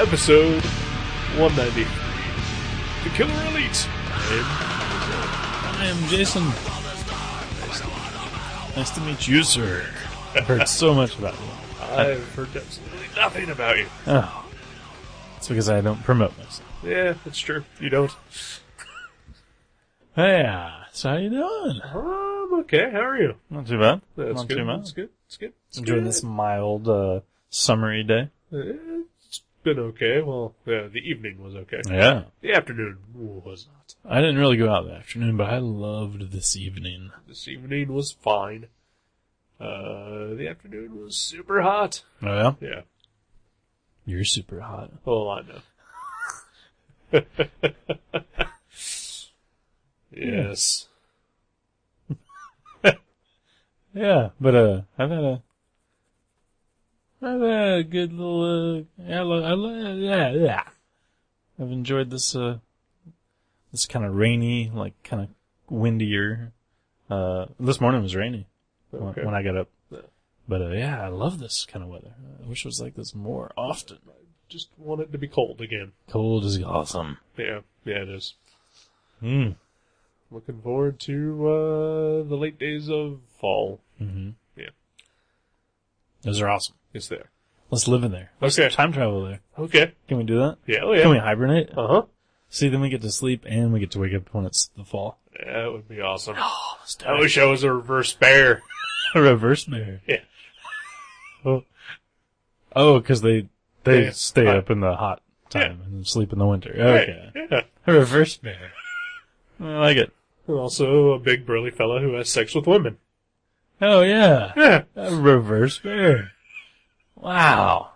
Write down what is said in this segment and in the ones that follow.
Episode 193. The Killer Elite. I am Jason. Nice to meet you, sir. I've heard so much about you. I've heard absolutely nothing about you. Oh. It's because I don't promote myself. Yeah, that's true. You don't. Hey, so how you doing? I'm okay. How are you? Not too bad. That's Not good. too bad. That's good. It's good. It's Enjoying good. this mild, summery day. It's been okay. Well, yeah, the evening was okay. Yeah. The afternoon was not. I didn't really go out that afternoon, but I loved this evening. This evening was fine. The afternoon was super hot. Oh, yeah? Yeah. You're super hot. Oh, I know. Yes. Yeah, but, I've had a good little, yeah. I've enjoyed this, this kind of rainy, like, kind of windier, this morning was rainy Okay. when I got up. Yeah. But, yeah, I love this kind of weather. I wish it was like this more often. Just want it to be cold again. Cold is awesome. Yeah. Yeah, it is. Mm. Looking forward to the late days of fall. Mm-hmm. Yeah. Those are awesome. It's there. Let's live in there. Let's Okay. time travel there. Okay. Can we do that? Yeah, oh yeah. Can we hibernate? Uh-huh. See, then we get to sleep and we get to wake up when it's the fall. Yeah, that would be awesome. Oh, let's do I wish I was a reverse bear. A reverse bear. Yeah. Oh, because they Yeah. stay Hot. up in the hot time and sleep in the winter. Right. Okay. Yeah. A reverse bear. I like it. And also a big burly fella who has sex with women. Oh, yeah. Yeah. A reverse bear. Wow.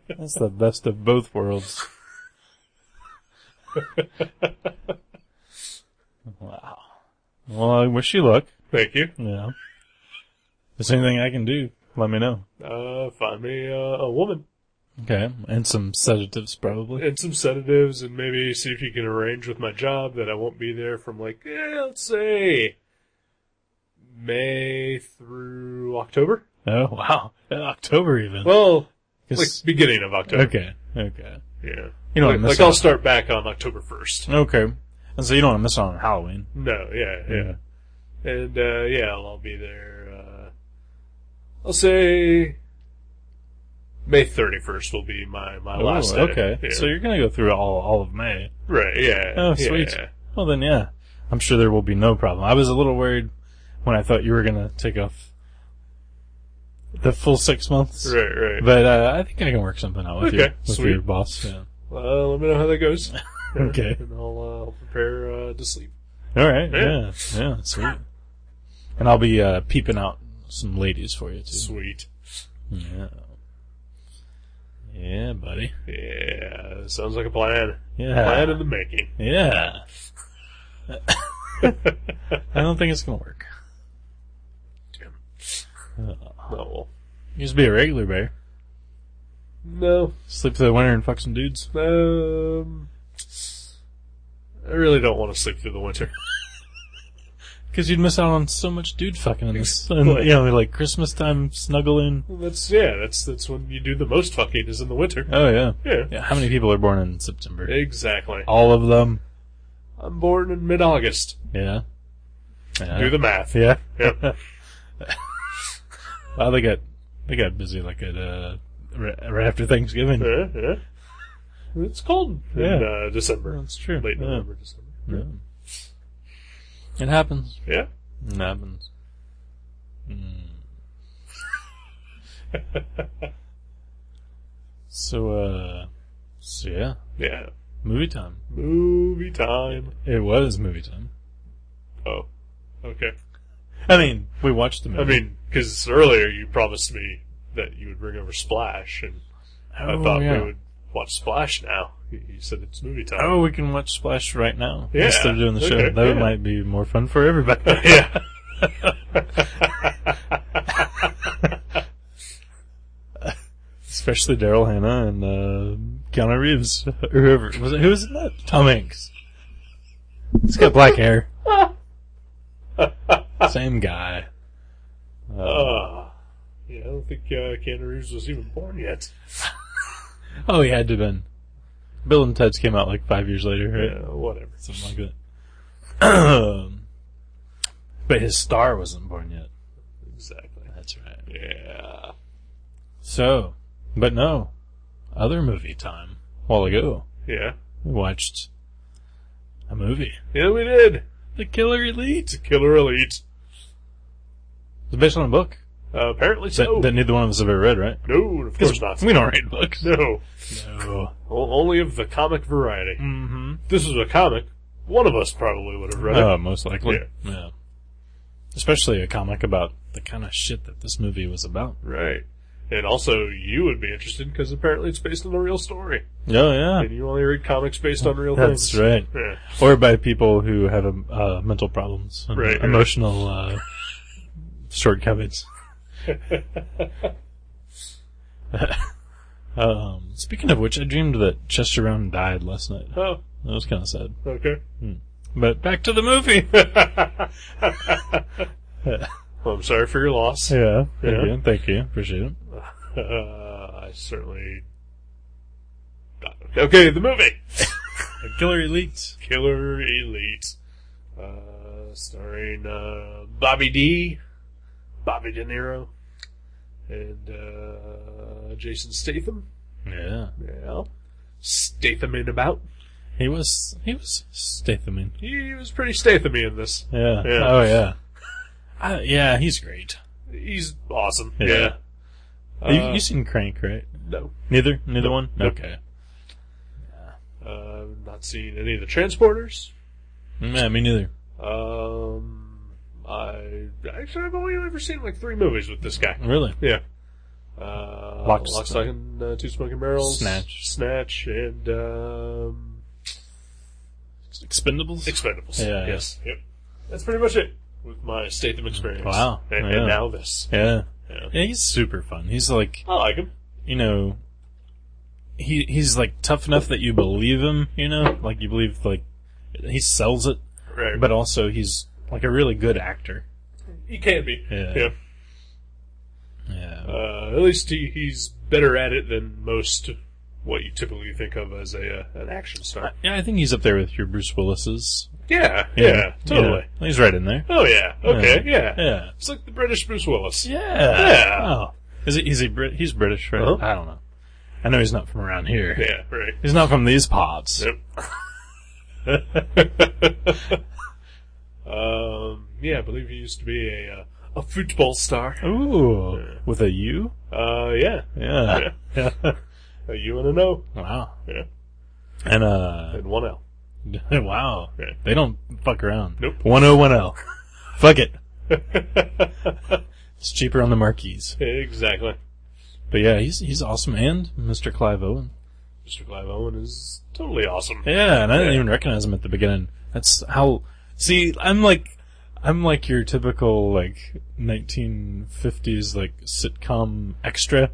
That's the best of both worlds. Wow. Well, I wish you luck. Thank you. Yeah. If there's anything I can do, let me know. Find me a woman. Okay. And some sedatives, probably. And some sedatives, and maybe see if you can arrange with my job that I won't be there from let's say, May through October. Oh, wow. In October, even. Well, 'Cause- beginning of October. Okay. Okay. Yeah. You don't want to miss I'll out. start back on October 1st. Okay. And so you don't want to miss out on Halloween. No, yeah. Mm-hmm. And, I'll be there, I'll say May 31st will be my last day. Okay. Yeah. So you're going to go through all of May. Right, yeah. Oh, sweet. Yeah. Well, then, yeah. I'm sure there will be no problem. I was a little worried when I thought you were going to take off the full 6 months. Right. But I think I can work something out with, Okay, with sweet. your boss. Yeah. Let me know how that goes. Okay. And I'll prepare to sleep. All right. Yeah. Yeah, sweet. And I'll be peeping out some ladies for you, too. Sweet. Yeah. Yeah, buddy. Yeah, sounds like a plan. Yeah. Plan in the making. Yeah. I don't think it's going to work. No. You just be a regular bear. No. Sleep through the winter and fuck some dudes. I really don't want to sleep through the winter. Because you'd miss out on so much dude fucking in this. And, Exactly. like Christmas time snuggling. That's when you do the most fucking is in the winter. Oh, yeah. Yeah. Yeah. How many people are born in September? Exactly. All of them. I'm born in mid-August. Yeah. Do the math. Yeah. Yep. Well, they got busy like at right after Thanksgiving. Yeah. It's cold in December. That's true. Late Yeah. November, December. Yeah. It happens. Yeah. It happens. So yeah. Yeah. Movie time. Movie time. It was movie time. Oh. Okay. I mean, we watched the movie. I mean, because earlier you promised me that you would bring over Splash, and I thought we would watch Splash now. You said it's movie time. Oh, we can watch Splash right now. Yeah. Instead of doing the show. Okay, That yeah. might be more fun for everybody. Yeah. Especially Daryl Hannah and Keanu Reeves. Or whoever. Who was in that? Tom Hanks. He's got black hair. Same guy. Yeah, I don't think Keanu Reeves was even born yet. Oh, he had to have been. Bill and Ted's came out like 5 years later, right? Yeah, whatever. Something like that. But his star wasn't born yet. Exactly. That's right. Yeah. So, but no. Other movie time. A while ago, Yeah. we watched a movie. Yeah, we did. The Killer Elite. Killer Elite. It's based on a book. Apparently so. That neither one of us have ever read, right? No, of course not. We don't read books. No. No. Only of the comic variety. Mm-hmm. If this was a comic, one of us probably would have read it. Most likely. Yeah. Yeah. Especially a comic about the kind of shit that this movie was about. Right. And also, you would be interested because apparently it's based on a real story. Oh, yeah. And you only read comics based on real That's things. right. Yeah. Or by people who have mental problems. And Right, right. emotional shortcomings. Speaking of which, I dreamed that Chester Round died last night. Oh, That was kind of sad. okay. But back to the movie. Well, I'm sorry for your loss. Yeah. Yeah. Thank you. Appreciate it. I certainly... Okay, the movie! Killer Elite. Killer Elite. Starring Bobby D, Bobby De Niro, and Jason Statham. Yeah. Yeah. Statham in about. He was Stathaming. He was pretty Statham-y in this. Yeah. Yeah. Oh, yeah. Yeah, he's great. He's awesome. Yeah. Yeah. You seen Crank, right? No. Neither one? Nope. Okay. Not seen any of the Transporters. Yeah, me neither. I've only ever seen like 3 movies with this guy. Really? Yeah. Lock, Stock, and Two Smoking Barrels. Snatch. And, Expendables? Expendables. Yeah. Yes. Yep. That's pretty much it with my Statham experience. Wow. And, Yeah. and now this. Yeah. Yeah. Yeah, he's super fun. He's like, I like him. you know, he's like tough enough that you believe him, you know? Like you believe, like, he sells it, Right. but also he's like a really good actor. He can be. Yeah. Yeah. Yeah. At least he's better at it than most what you typically think of as an action star. Yeah, I think he's up there with your Bruce Willis's. Yeah, totally. Yeah. He's right in there. Oh yeah, okay, yeah. Yeah. It's like the British Bruce Willis. Yeah. Yeah. Oh. Is he He's British, right? Uh-huh. I don't know. I know he's not from around here. Yeah, right. He's not from these parts. Yep. Yeah, I believe he used to be a football star. Ooh. With a U? Yeah. Yeah. Yeah. A U and an O. Wow. Yeah. And And one L. wow. Yeah. They don't fuck around. Nope. 101L. Fuck it. It's cheaper on the marquees. Exactly. But yeah, he's awesome. And Mr. Clive Owen. Mr. Clive Owen is totally awesome. Yeah, and I didn't Yeah. even recognize him at the beginning. That's how. See, I'm like your typical like 1950s like sitcom extra,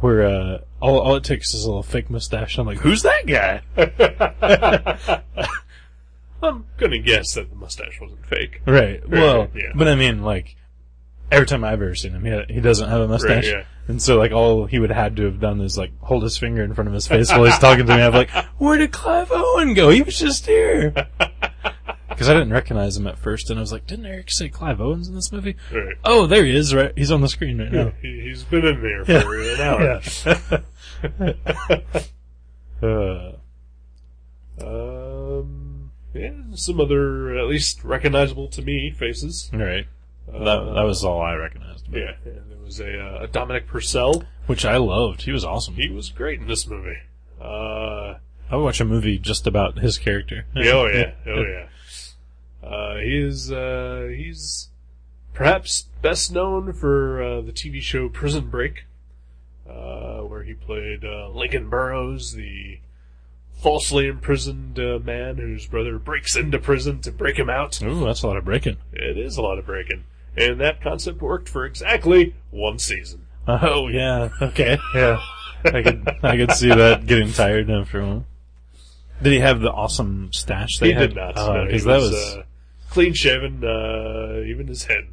where all it takes is a little fake mustache. I'm like, who's that guy? I'm gonna guess that the mustache wasn't fake. Right. Well, yeah. but I mean, like every time I've ever seen him, he doesn't have a mustache, Right, yeah. and so like all he would have had to have done is like hold his finger in front of his face while he's talking to me. I'm like, where did Clive Owen go? He was just here. Because I didn't recognize him at first, and I was like, didn't Eric say Clive Owen's in this movie? Right. Oh, there he is, right? He's on the screen right now. He's been in there for an hour. Yeah, some other, at least recognizable to me, faces. Right. That was all I recognized. Yeah, and there was a Dominic Purcell. Which I loved. He was awesome. He was great in this movie. I would watch a movie just about his character. Oh yeah. He's perhaps best known for the TV show Prison Break, where he played Lincoln Burrows, the falsely imprisoned man whose brother breaks into prison to break him out. Ooh, that's a lot of breaking. It is a lot of breaking. And that concept worked for exactly 1 season. Oh yeah. Okay. Yeah. I could see that getting tired after a while. Did he have the awesome stash they He had? did not. Oh, because he that was clean shaven, even his head.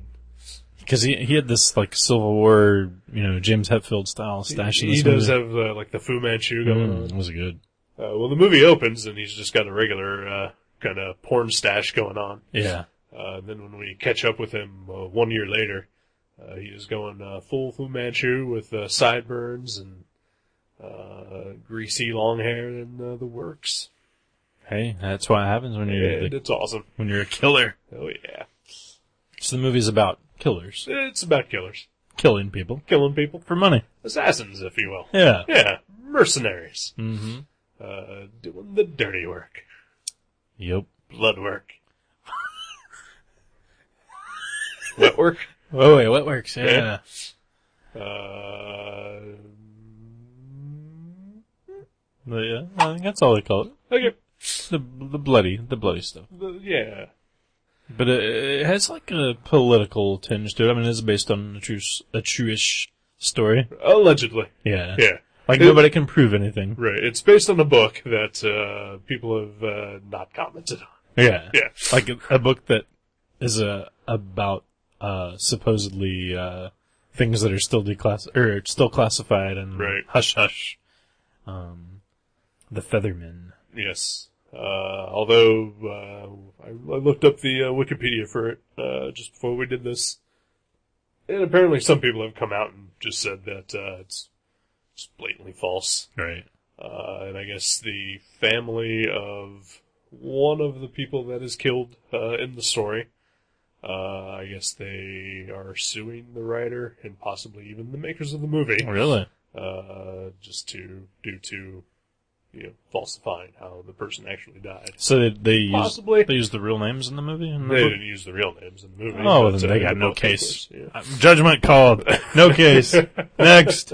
because he had this like Civil War, James Hetfield style stash. In this He does movie. have like the Fu Manchu going on. It was good. Well, the movie opens and he's just got a regular kind of porn stash going on. Yeah. Then when we catch up with him 1 year later, he is going full Fu Manchu with sideburns and greasy long hair and the works. Hey, that's what happens when you're And it's awesome. when you're a killer. Oh yeah. So the movie's about killers, It's about killers. killing people Killing people. for money. Assassins, if you will. Yeah. Yeah. Mercenaries. Mm-hmm. Doing the dirty work. Yep. Blood work. Wet work. Oh wait, what works? Yeah. Yeah. I think that's all they call it. Okay. The bloody stuff. Yeah. But it has like a political tinge to it. I mean, it's based on a true-ish story. Allegedly. Yeah. Yeah. Like nobody can prove anything. Right. It's based on a book that people have not commented on. Yeah. Yeah. Like a book that is about supposedly things that are still still classified and Right. hush hush. The Feathermen. Yes. Although I looked up the Wikipedia for it just before we did this, and apparently some people have come out and just said that it's just blatantly false. Right. And I guess the family of one of the people that is killed in the story, I guess they are suing the writer and possibly even the makers of the movie, Really? just due to falsifying how the person actually died. So they Possibly. used they used the real names in the movie. In the They book? didn't use the real names in the movie. Oh, but, then they got in the no book, of case. course, yeah. Judgment called. No case. Next.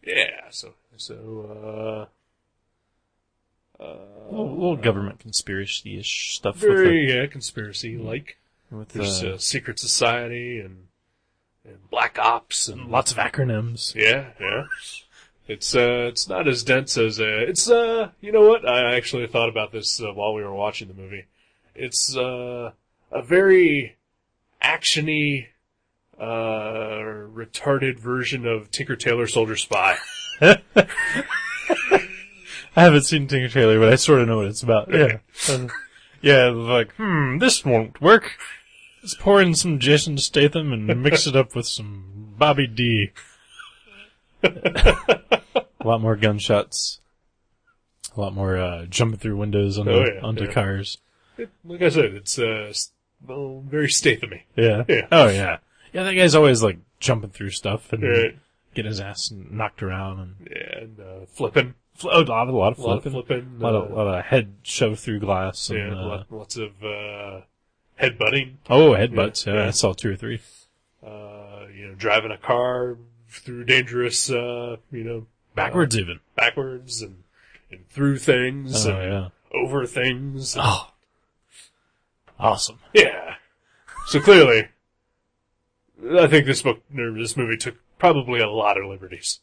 Yeah, so, little government conspiracy-ish stuff very, conspiracy-like. with There's secret society and black ops and lots of acronyms. yeah. It's not as dense as you know what? I actually thought about this while we were watching the movie. It's a very actiony, retarded version of Tinker Tailor Soldier Spy. I haven't seen Tinker Tailor, but I sort of know what it's about. Yeah. Yeah, like, this won't work. Let's pour in some Jason Statham and mix it up with some Bobby D. A lot more gunshots. A lot more jumping through windows onto cars. Like I said, it's very Statham-y. Yeah. Yeah. Oh, yeah. Yeah, that guy's always, like, jumping through stuff and Right. getting his ass knocked around. And Yeah, and flipping. a lot of A lot of flipping. flipping. A lot of head shoved through glass. And, Yeah, lots of headbutting. Headbutts. Yeah, Yeah. I saw 2 or 3. Driving a car through dangerous, Backwards even. backwards and through things Oh, and yeah. over things. Oh. Awesome. Yeah. So clearly, I think this movie took probably a lot of liberties.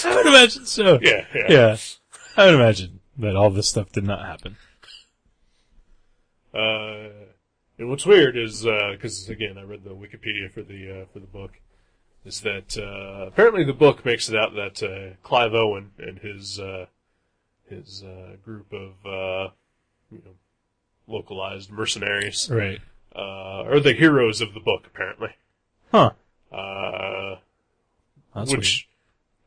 I would imagine so. Yeah. Yeah. I would imagine that all this stuff did not happen. And what's weird is, because again, I read the Wikipedia for the book, is that apparently the book makes it out that Clive Owen and his group of localized mercenaries Right. are the heroes of the book. Apparently, Huh. which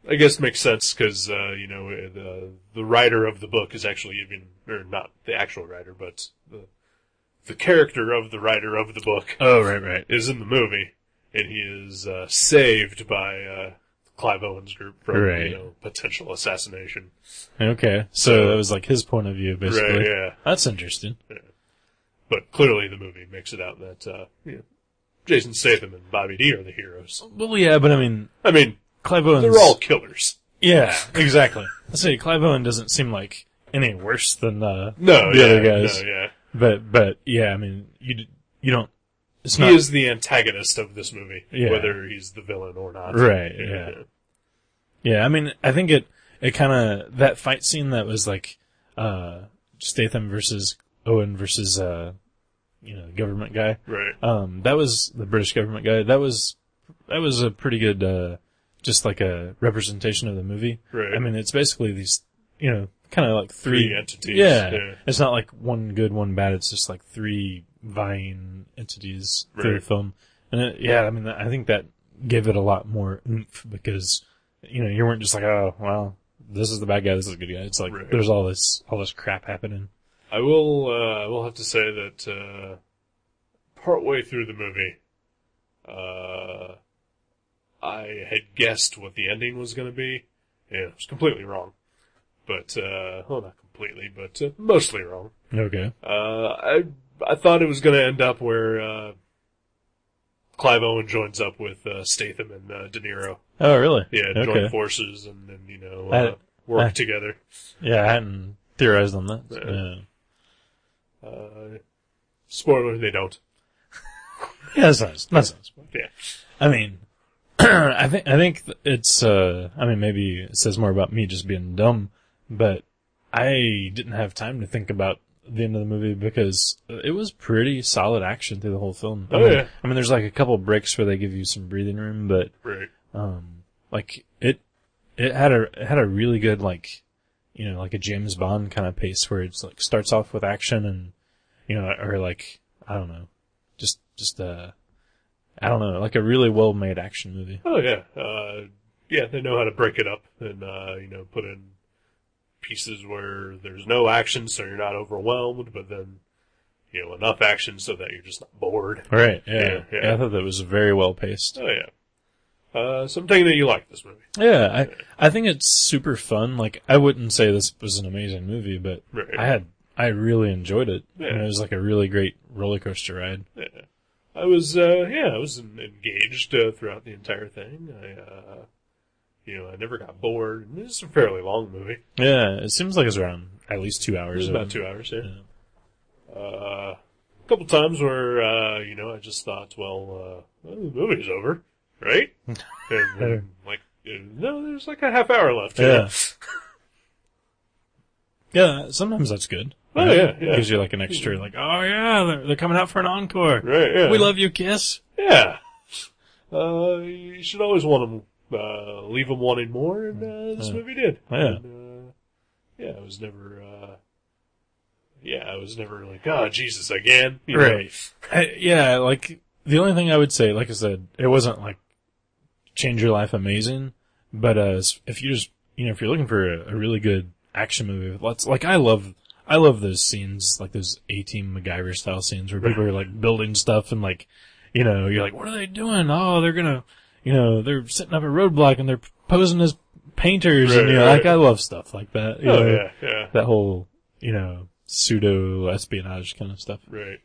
I guess makes sense because the writer of the book is actually or not the actual writer, but the character of the writer of the book Oh, right. is in the movie, and he is saved by Clive Owen's group from Right. potential assassination. Okay. So that was like his point of view, basically. Right, yeah. That's interesting. But clearly the movie makes it out that Jason Statham and Bobby D are the heroes. Well, yeah, but I mean, I mean, Clive Owen's... they're all killers. Yeah, exactly. Let's say Clive Owen doesn't seem like any worse than the No, other guys. No, yeah. But yeah, I mean, you don't... It's He not... is the antagonist of this movie, Yeah. whether he's the villain or not. Right, yeah. Yeah, I mean, I think it kind of... That fight scene that was like Statham versus Owen versus government guy. Right. That was the British government guy. That was a pretty good, just like a representation of the movie. Right. I mean, it's basically these, kind of like Three entities. Yeah. It's not like one good, one bad. It's just like three vying entities through the film. And I think that gave it a lot more oomph because, you weren't just like, oh, well, this is the bad guy, this is the good guy. It's like, there's all this crap happening. I will have to say that, partway through the movie, I had guessed what the ending was going to be, and it was completely wrong. But, well, not completely, but mostly wrong. Okay. I thought it was going to end up where Clive Owen joins up with Statham and De Niro. Oh, really? Yeah, okay. join forces and then, work together. Yeah, I hadn't theorized on that. Yeah. Spoiler, they don't. Yeah, that's not Yeah. I mean, I think it's, maybe it says more about me just being dumb, but I didn't have time to think about the end of the movie because it was pretty solid action through the whole film. Yeah. I mean, there's like a couple breaks where they give you some breathing room, but, like it had a really good, like, like a James Bond kind of pace where it's like starts off with action and, or like, I don't know, just I don't know, like a really well-made action movie. Oh, yeah. Yeah, they know how to break it up and, put in pieces where there's no action so you're not overwhelmed, but then, enough action so that you're just not bored. Right, yeah. Yeah. I thought that was very well-paced. Oh, yeah. So I'm taking that you like this movie. Yeah, I think it's super fun. Like, I wouldn't say this was an amazing movie, but I really enjoyed it. Yeah. It was like a really great roller coaster ride. Yeah. I was engaged throughout the entire thing. I never got bored. This is a fairly long movie. Yeah, it seems like it's around at least 2 hours. It was about 2 hours, yeah. A couple times where, I just thought, well, the movie's over, right? And then, no, there's like a half hour left. Yeah. Yeah, sometimes that's good. Oh, right? yeah. Gives you like an extra, like, oh yeah, they're coming out for an encore. Right, yeah. We love you, Kiss. Yeah. You should always want them, leave them wanting more, and this movie did. Yeah. And, I was never like, oh, Jesus, again. Right. Like, the only thing I would say, like I said, it wasn't like change your life amazing, but if you just, if you're looking for a really good action movie, like I love those scenes, like those A-Team MacGyver style scenes where people are like building stuff and like, you're like, what are they doing? Oh, they're gonna, they're setting up a roadblock and they're posing as painters and like I love stuff like that. Yeah. That whole, pseudo espionage kind of stuff. Right.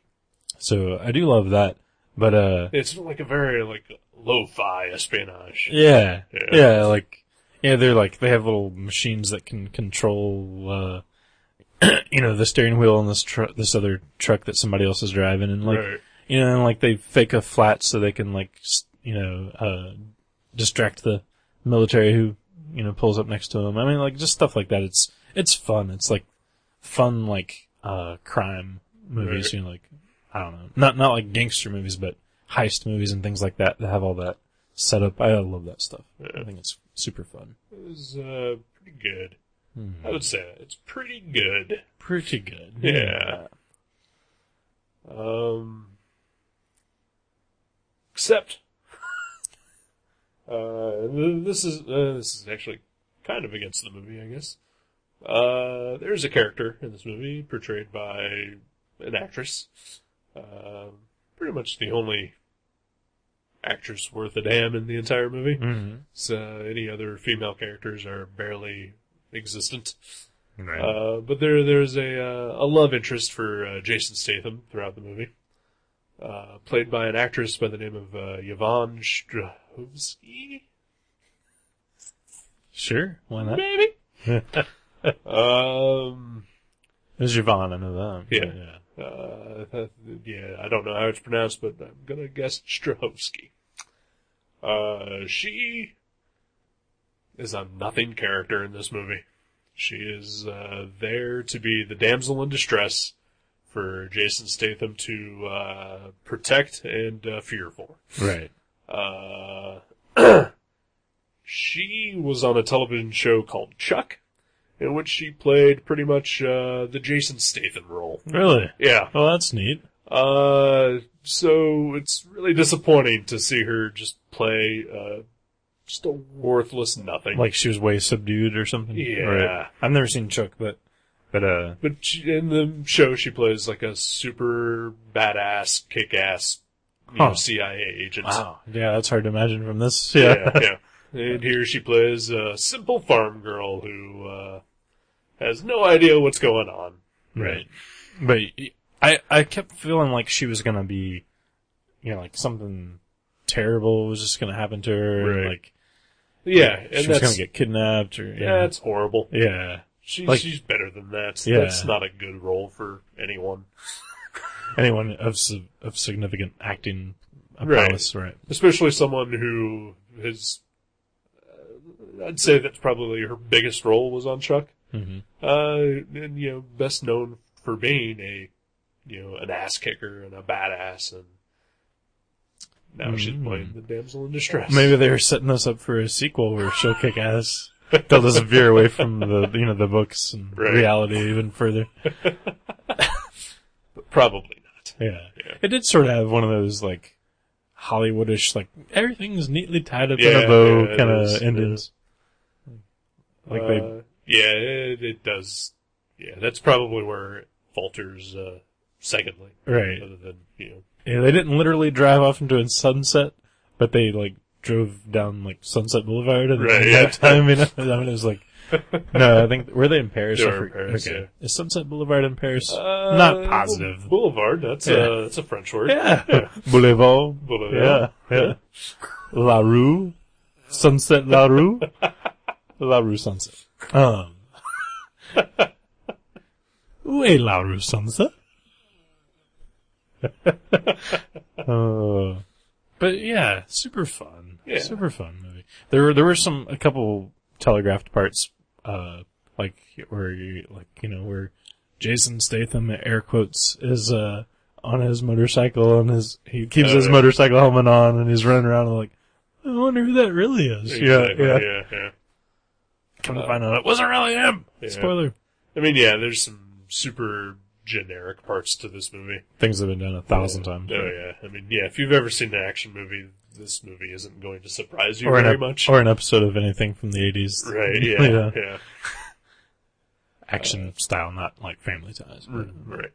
So I do love that, but it's like a very like lo-fi espionage. Yeah. They're like they have little machines that can control the steering wheel on this other truck that somebody else is driving, and like and like they fake a flat so they can like distract the military who pulls up next to them. I mean, like just stuff like that. It's fun. It's like fun like crime movies. Like I don't know, not like gangster movies, but heist movies and things like that have all that set up. I love that stuff. I think it's super fun. It was pretty good. I would say that. It's pretty good. Pretty good. Yeah. Except, this is actually kind of against the movie, I guess. There's a character in this movie portrayed by an actress. Pretty much the only actress worth a damn in the entire movie. Mm-hmm. So any other female characters are barely existent. Right. But there's a love interest for Jason Statham throughout the movie, played by an actress by the name of Yvonne Strahovski. Sure, why not? Maybe. There's Yvonne, I know that. Yeah. I don't know how it's pronounced, but I'm gonna guess Strahovski. She is a nothing character in this movie. She is there to be the damsel in distress for Jason Statham to protect and fear for. Right. She was on a television show called Chuck, in which she played pretty much the Jason Statham role. Really? Yeah. Well, that's neat. So it's really disappointing to see her just play just a worthless nothing. Like she was way subdued or something? Yeah. Right. I've never seen Chuck, but in the show she plays like a super badass, kick-ass, CIA agent. Wow. Yeah, that's hard to imagine from this. Yeah. And here she plays a simple farm girl who has no idea what's going on. Right. But I kept feeling like she was gonna be, like something terrible was just gonna happen to her. Right. And like, and she was gonna get kidnapped or, that's horrible. Yeah. She's better than that. Yeah. That's not a good role for anyone. Anyone of significant acting prowess, right. Especially someone who has, I'd say that's probably her biggest role was on Chuck. Mm-hmm. And, best known for being an ass kicker and a badass, and now she's playing the damsel in distress. Maybe they were setting this up for a sequel where she'll kick ass. They'll just veer away from the books and reality even further. But probably not. Yeah. It did sort of have one of those, like, Hollywoodish, like, everything's neatly tied up in a bow kind of endings. Like it does. Yeah, that's probably where it falters, secondly. Right. Other than, Yeah, they didn't literally drive off into a sunset, but they, like, drove down, like, Sunset Boulevard at that time, I mean, it was like, no, I think, were they in Paris? They were in Paris, okay. Is Sunset Boulevard in Paris? Not positive. Boulevard, that's a French word. Yeah. Boulevard. Yeah. La Rue. Sunset La Rue. La Rue Sunset. Où est La Rue Sunset? But yeah, super fun. Yeah. Super fun movie. There were a couple telegraphed parts, where Jason Statham, air quotes, is, on his motorcycle and he keeps his motorcycle helmet on and he's running around and like, I wonder who that really is. Exactly. Yeah. Come to find out it wasn't really him. Yeah. Spoiler. I mean, there's some super generic parts to this movie. Things have been done 1,000 times. Oh, yeah. I mean, if you've ever seen an action movie, this movie isn't going to surprise you very much. Or an episode of anything from the 80s. Right, yeah. Action style, not like Family Ties. Right.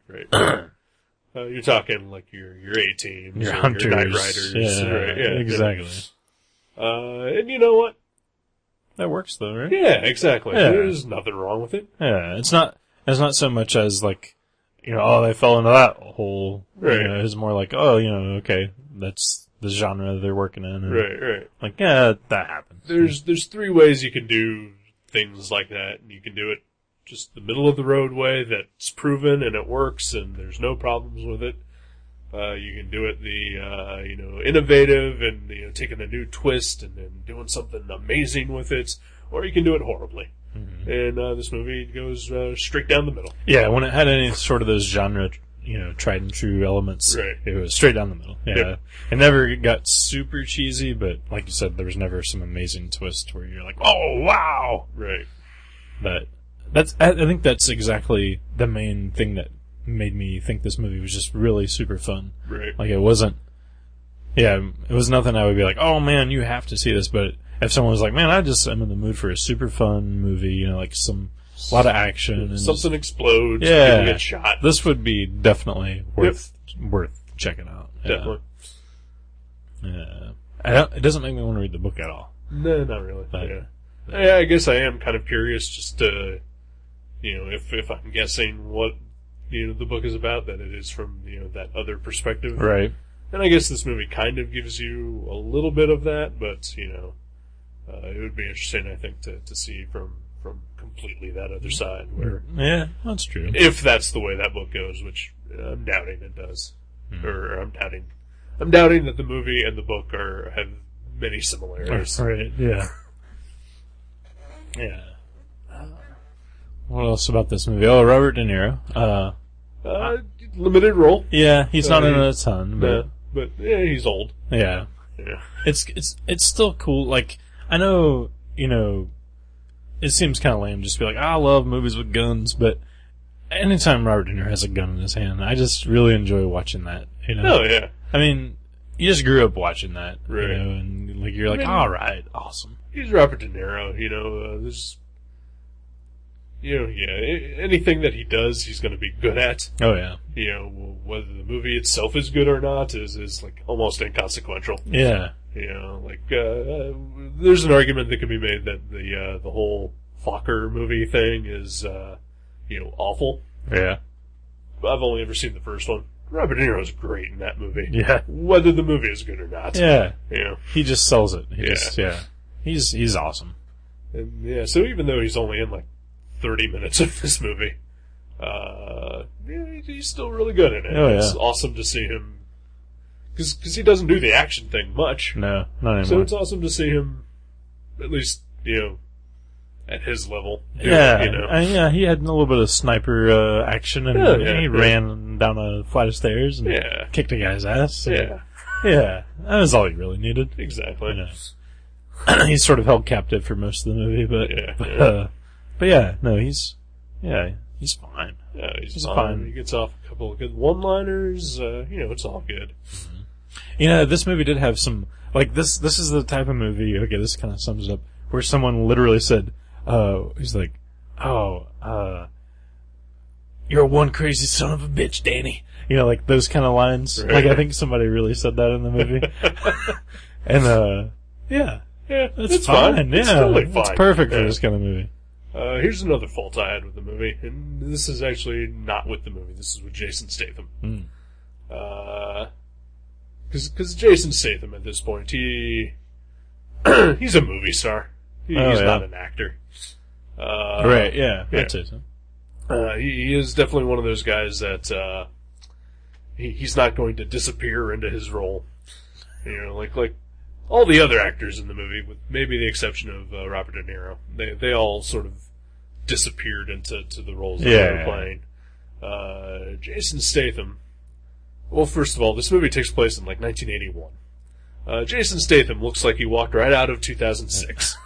You're talking like your A-Teams, your Hunters, your Knight Riders. Yeah, exactly. And you know what? That works though, right? Yeah, exactly. Yeah. There's nothing wrong with it. Yeah, it's not so much as like, they fell into that hole. Right. It's more like, okay, that's the genre they're working in. And Right. Like, yeah, that happens. There's three ways you can do things like that. You can do it just the middle of the road way that's proven and it works and there's no problems with it. You can do it the, innovative and, taking a new twist and then doing something amazing with it, or you can do it horribly. Mm-hmm. And, this movie goes, straight down the middle. Yeah, when it had any sort of those genre, tried and true elements, it was straight down the middle. Yeah. Yep. It never got super cheesy, but like you said, there was never some amazing twist where you're like, oh, wow! Right. But I think that's exactly the main thing that made me think this movie was just really super fun. Right. Like, it was nothing I would be like, oh man, you have to see this, but if someone was like, man, I'm in the mood for a super fun movie, like a lot of action and something explodes, people get shot. This would be definitely worth checking out. Definitely. Yeah. It doesn't make me want to read the book at all. No, not really. Yeah, I guess I am kind of curious just to, if I'm guessing what, the book is about, that it is from, that other perspective. Right. And I guess this movie kind of gives you a little bit of that, but, it would be interesting, I think, to see from completely that other side where... Yeah, that's true. If that's the way that book goes, which I'm doubting it does. Or I'm doubting that the movie and the book have many similarities. Right, yeah. Yeah. What else about this movie? Oh, Robert De Niro. Limited role. Yeah, he's not in it a ton, but yeah, he's old. Yeah. Yeah. It's still cool. Like, I know, it seems kind of lame just to be like, I love movies with guns, but anytime Robert De Niro has a gun in his hand, I just really enjoy watching that, Oh, yeah. I mean, you just grew up watching that, Right. and like you're like, alright, awesome. He's Robert De Niro, there's, anything that he does, he's going to be good at. Oh, yeah. Whether the movie itself is good or not is like almost inconsequential. Yeah. There's an argument that can be made that the whole Fokker movie thing is, awful. Yeah. I've only ever seen the first one. Robert De Niro's great in that movie. Yeah. Whether the movie is good or not. Yeah. Yeah. He just sells it. Yeah. He's awesome. And yeah, so even though he's only in like 30 minutes of this movie, he's still really good in it. Oh, yeah. It's awesome to see him, because he doesn't do the action thing much. No, not anymore. So it's awesome to see him, at least, at his level. Yeah, he had a little bit of sniper action, and he yeah. ran down a flight of stairs and kicked a guy's ass. So, Yeah, yeah, that was all he really needed. exactly. He's sort of held captive for most of the movie, but he's fine. Yeah, he's fine. fine. He gets off a couple of good one-liners. It's all good. This movie did have some, like, this is the type of movie, okay, this kind of sums it up, where someone literally said, he's like, you're one crazy son of a bitch, Danny. Like those kind of lines. Right. Like, I think somebody really said that in the movie. And, yeah, it's fine. fine. Yeah, It's totally fine. It's perfect for this kind of movie. Here's another fault I had with the movie, and this is actually not with the movie. This is with Jason Statham. Because Jason Statham at this point, he's a movie star. He's not an actor. Right, yeah. That's it. He is definitely one of those guys that he's not going to disappear into his role. Like all the other actors in the movie, with maybe the exception of Robert De Niro. They all sort of disappeared into the roles that they were playing. Jason Statham. Well, first of all, this movie takes place in like 1981. Jason Statham looks like he walked right out of 2006.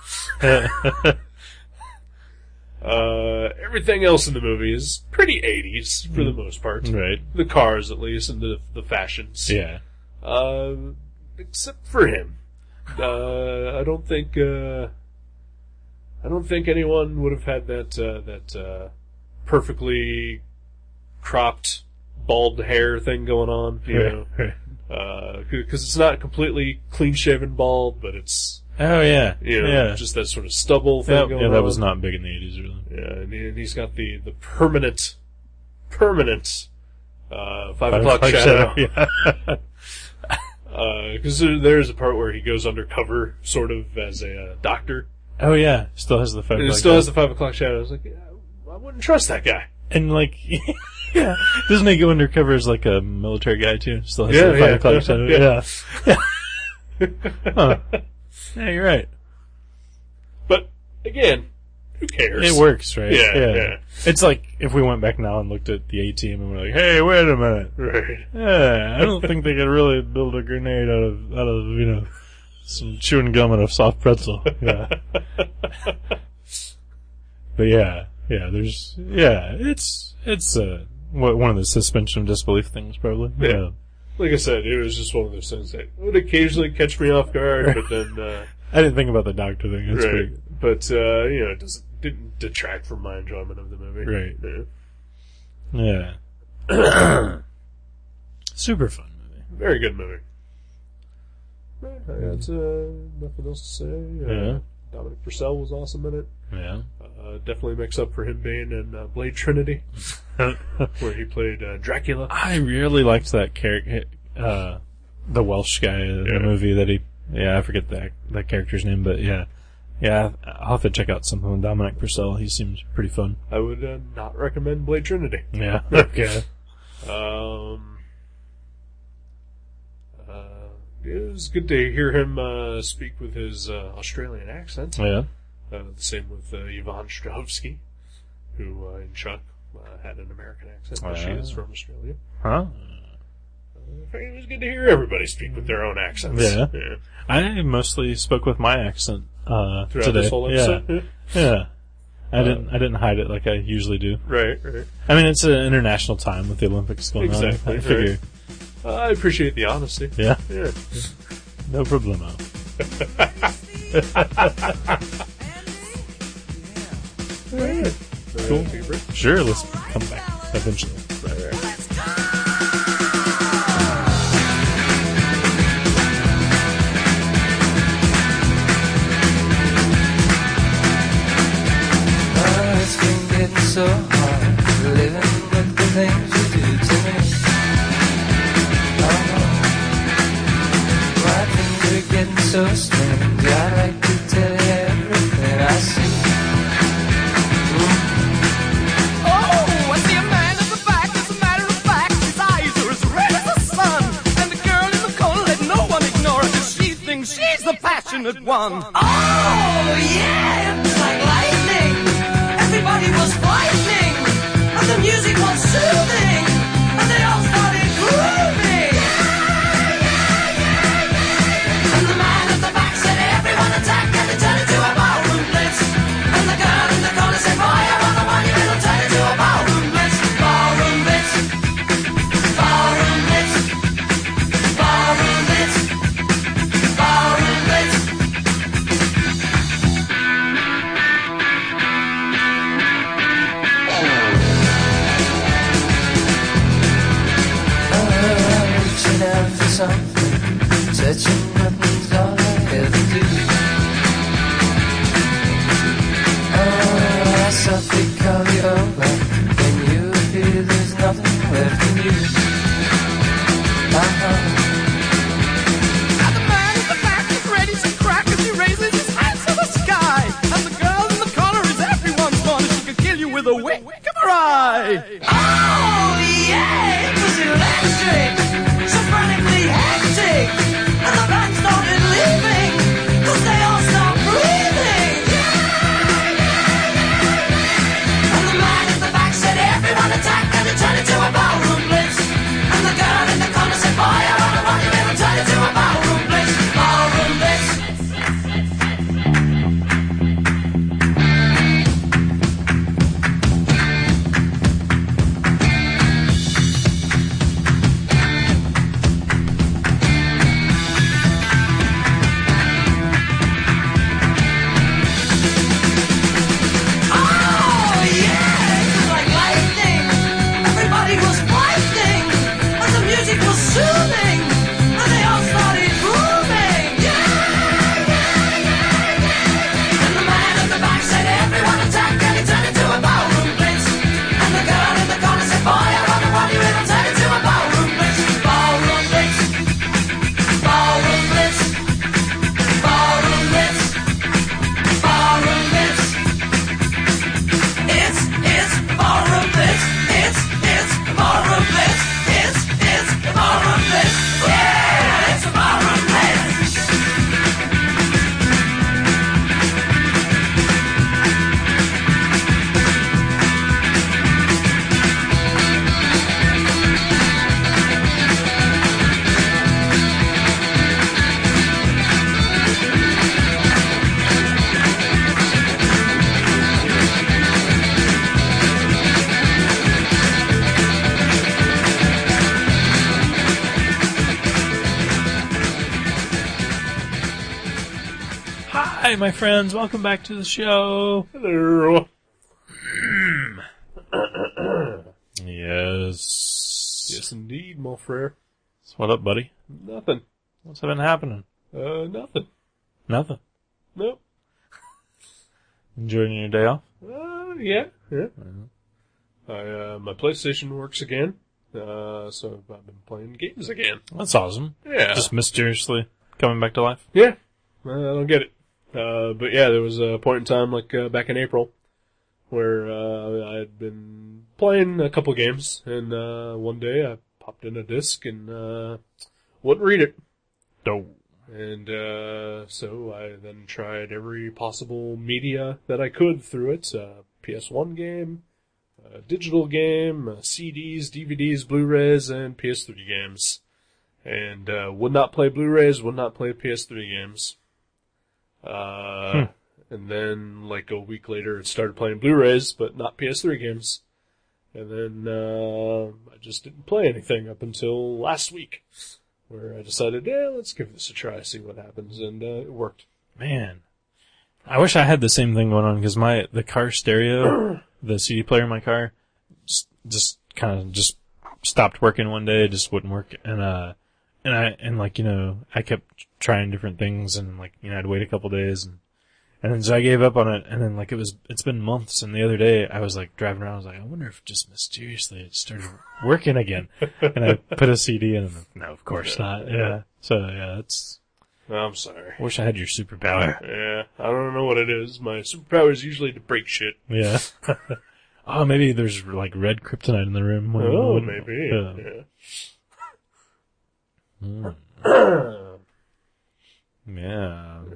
Everything else in the movie is pretty 80s for the most part. Right. The cars, at least, and the fashions. Yeah. Except for him. I don't think anyone would have had that perfectly cropped bald hair thing going on, because it's not completely clean shaven bald, but it's just that sort of stubble thing going on. Yeah, that was not big in the 80s, really. Yeah, and he's got the permanent 5 o'clock shadow. Yeah. Because there's a part where he goes undercover, sort of as a doctor. Oh yeah, still has the 5 And o'clock it still has shadow. the 5 o'clock shadow. I was like, I wouldn't trust that guy. And like, yeah, doesn't he go undercover as like a military guy too? Still has the 5 o'clock shadow. Yeah. Huh. Yeah, you're right. But again, who cares? It works, right? Yeah. It's like if we went back now and looked at the A-Team and we're like, hey, wait a minute. Right. Yeah, I don't think they could really build a grenade out of some chewing gum and a soft pretzel. Yeah. But it's one of the suspension of disbelief things, probably. Yeah. Like I said, it was just one of those things that would occasionally catch me off guard, but then, I didn't think about the doctor thing. That's right. pretty, But, it didn't detract from my enjoyment of the movie. Right. Yeah. yeah. Super fun movie. Very good movie. Right, I got nothing else to say. Yeah. Dominic Purcell was awesome in it. Yeah. Definitely makes up for him being in Blade Trinity, where he played Dracula. I really liked that character, the Welsh guy in the movie that I forget that character's name, but yeah, I'll have to check out something with Dominic Purcell. He seems pretty fun. I would not recommend Blade Trinity. Yeah. Okay. It was good to hear him speak with his Australian accent. Yeah. The same with Yvonne Strahovski, who in Chuck had an American accent, but she is from Australia. Huh? It was good to hear everybody speak with their own accents. Yeah. I mostly spoke with my accent Throughout today. this whole episode. Yeah. I didn't hide it like I usually do. Right. I mean, it's an international time with the Olympics going Exactly, on. I figure. I appreciate the honesty. Yeah. Yeah. No problemo. Cool. Favorite? Sure, let's come back eventually. It's been getting so hard living with the things you do to me. My things are getting so strange. I like to tell you everything I see. Oh, I see a man in the back. As a matter of fact, his eyes are as red as the sun. And the girl in the corner, let no one ignore her, 'cause she thinks she's the passionate one. Oh, yeah, it's like lightning. Everybody was frightening, and the music was soothing, and they all started grooving. And the man at the back said, everyone attack, and it turned into a ballroom blitz. And the girl in the corner said, fire on the one, it'll turn into a ballroom blitz. Ballroom blitz. Ballroom blitz. Ballroom blitz. Ballroom blitz. Reaching out for something, touching nothing's all I ever do. I softly call you over, when you appear there's nothing left in you. Now the man in the back is ready to crack as he raises his hands to the sky. And the girl in the corner is everyone's corner. She could kill you with a wink of her eye. Oh, yeah, it was electric, so frantically hectic. And the band started leaving, 'cause they all stopped breathing. And the man in the back said, everyone attack, and it turned into a ballroom blitz. And the girl in the corner said, fire on the one, it'll turn into a ballroom blitz. Ballroom blitz. Oh, yeah, it was like lightning. Everybody was fighting, and the music was soothing, and they all started grooving. And the man at the back said, everyone attack, and it turned into a ballroom blitz. And the girl in the corner said, fire on the one, it'll turn into a ballroom blitz. Ballroom blitz. Ballroom blitz. Ballroom blitz. Ballroom blitz. It's ballroom blitz. It's ballroom blitz. It's ballroom blitz. Yeah, it's a ballroom blitz. Hi, my friends. Welcome back to the show. Hello. Yes. Yes, indeed, mon frere. So what up, buddy? Nothing. What's been happening? Nothing. Nothing. Nope. Enjoying your day off? Yeah. My PlayStation works again. So I've been playing games again. That's awesome. Yeah. Just mysteriously coming back to life. Yeah. I don't get it. But yeah, there was a point in time, like, back in April, where, I had been playing a couple games, and, one day I popped in a disc and, wouldn't read it. Dope. And, so I then tried every possible media that I could through it. PS1 game, digital game, CDs, DVDs, Blu-rays, and PS3 games. And would not play Blu-rays, would not play PS3 games. And then, like a week later, it started playing Blu-rays, but not PS3 games. And then I just didn't play anything up until last week, where I decided, let's give this a try, see what happens, and it worked. Man, I wish I had the same thing going on because the car stereo, the CD player in my car, just kind of just stopped working one day. It just wouldn't work, and I kept trying different things, and I'd wait a couple days, and then so I gave up on it, and then it's been months, and the other day I was driving around, I was like, I wonder if just mysteriously it started working again, and I put a CD in, and I'm like, no, of course not, yeah. So yeah, I'm sorry. I wish I had your superpower. Yeah, I don't know what it is. My superpower is usually to break shit. Yeah. Oh, maybe there's red kryptonite in the room. Maybe. Yeah. Yeah.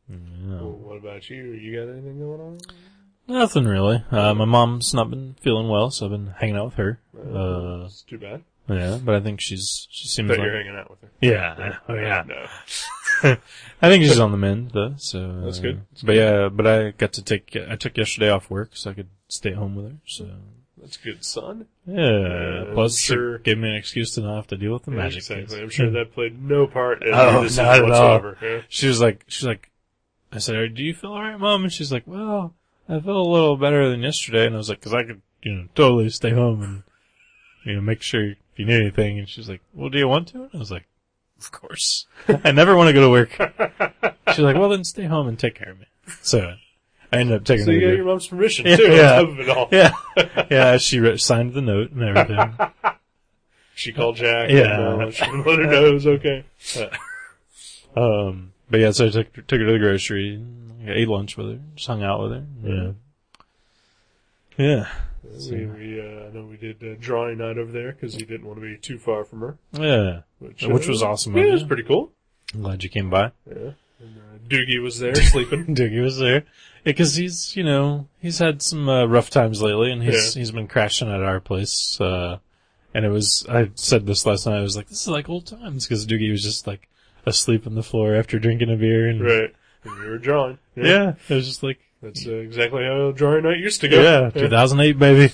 Well, what about you? You got anything going on? Nothing really. My mom's not been feeling well, so I've been hanging out with her. It's too bad. Yeah, but I think she seems But like... you're hanging out with her. Yeah. Oh, yeah. No. I think she's on the mend, though, so... That's good. But I took yesterday off work so I could stay home with her, so... That's good, son. Yeah, plus sure. it gave me an excuse to not have to deal with the magic. Exactly. I'm sure that played no part in Oh, your decision not at all. whatsoever. Yeah. She was like, I said, do you feel alright, Mom? And she's like, well, I feel a little better than yesterday. And I was like, cause I could, totally stay home and, make sure if you need anything. And she's like, well, do you want to? And I was like, of course. I never want to go to work. She's like, well, then stay home and take care of me. So I ended up taking So her you to got go. your mom's permission, Yeah, too, yeah. on top of it all. Yeah. Yeah, she signed the note and everything. She called Jack. Yeah. And, she let her know it was okay. But yeah, so I took her to the grocery, ate lunch with her, just hung out with her. Yeah. Yeah. I know we did drawing night over there because you didn't want to be too far from her. Yeah. Which was awesome. Yeah, of it was you. pretty cool. I'm glad you came by. Yeah. And Doogie was there sleeping. Doogie was there. Yeah, cause he's had some, rough times lately and he's been crashing at our place, and I said this last night, I was like, this is like old times, cause Doogie was just asleep on the floor after drinking a beer and. Right. And you were drawing. Yeah. It was just like. That's exactly how drawing night used to go. Yeah, 2008, baby.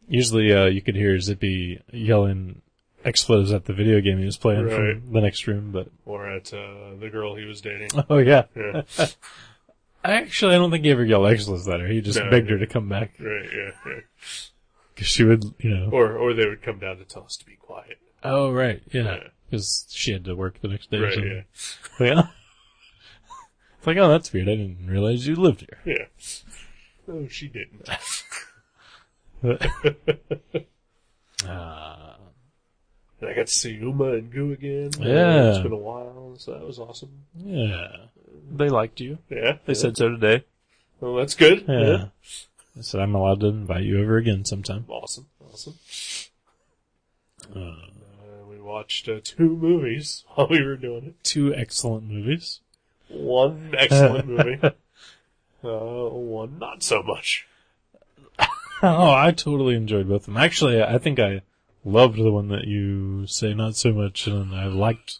Usually, you could hear Zippy yelling expletives at the video game he was playing from the next room, but. Or at the girl he was dating. Oh, yeah. Yeah. I don't think he ever yelled expletives at her. He just begged her to come back. Right, yeah. Cause she would, Or they would come down to tell us to be quiet. Oh, right, yeah. Cause she had to work the next day or Right, something. yeah. Yeah. It's like, oh, that's weird. I didn't realize you lived here. Yeah. Oh, she didn't. And I got to see Uma and Goo again. Yeah. It's been a while, so that was awesome. Yeah. They liked you. Yeah. They said so today. Well, that's good. Yeah. I said, I'm allowed to invite you over again sometime. Awesome. We watched 2 movies while we were doing it. 2 excellent movies. 1 excellent movie. 1 not so much. Oh, I totally enjoyed both of them. Actually, I think I loved the one that you say not so much, and I liked